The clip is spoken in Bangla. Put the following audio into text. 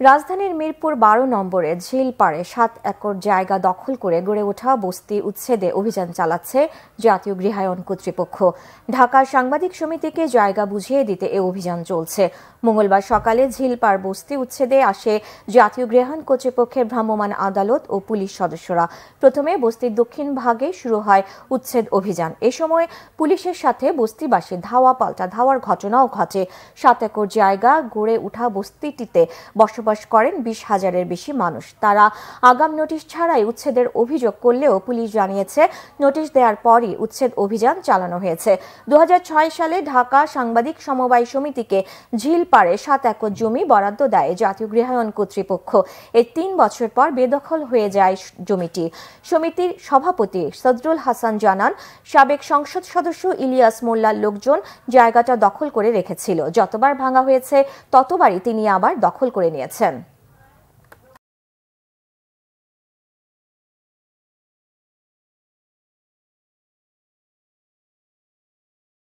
রাজধানীর মিরপুর ১২ নম্বরে ঝিলপাড়ে ৭ একর জায়গা দখল করে গড়ে ওঠা বস্তি উচ্ছেদে অভিযান চালাচ্ছে জাতীয় গৃহায়ণ কর্তৃপক্ষ। ঢাকা সাংবাদিক সমিতিকে জায়গা বুঝিয়ে দিতে এ অভিযান চলছে। মঙ্গলবার সকালে ঝিলপাড় বস্তি উচ্ছেদে আসে জাতীয় গৃহায়ণ কর্তৃপক্ষের ভ্রাম্যমাণ আদালত ও পুলিশ সদস্যরা। প্রথমে বস্তির দক্ষিণ ভাগে শুরু হয় উচ্ছেদ অভিযান। এ সময় পুলিশের সাথে বস্তিবাসী ধাওয়া পাল্টা ধাওয়ার ঘটনাও ঘটে। ৭ একর জায়গা গড়ে ওঠা বস্তিটিতে বসবাস করেন ২০,০০০-এর বেশি মানুষ। তারা আগাম নোটিশ ছাড়াই উচ্ছেদের অভিযোগ করলেও পুলিশ জানিয়েছে নোটিশ দেওয়ার পরই উচ্ছেদ অভিযান চালানো হয়েছে। ২০০৬ সালে ঢাকা সাংবাদিক সমবায় সমিতিকে ঝিলপাড়ে ৭ একর জমি বরাদ্দ দেয় জাতীয় গৃহায়ণ কর্তৃপক্ষ। এর ৩ বছর পর বেদখল হয়ে যায় জমিটি। সমিতির সভাপতি সদরুল হাসান জানান, সাবেক সংসদ সদস্য ইলিয়াস মোল্লার লোকজন জায়গাটা দখল করে রেখেছিল। যতবার ভাঙা হয়েছে ততবারই তিনি আবার দখল করে নিয়েছেন।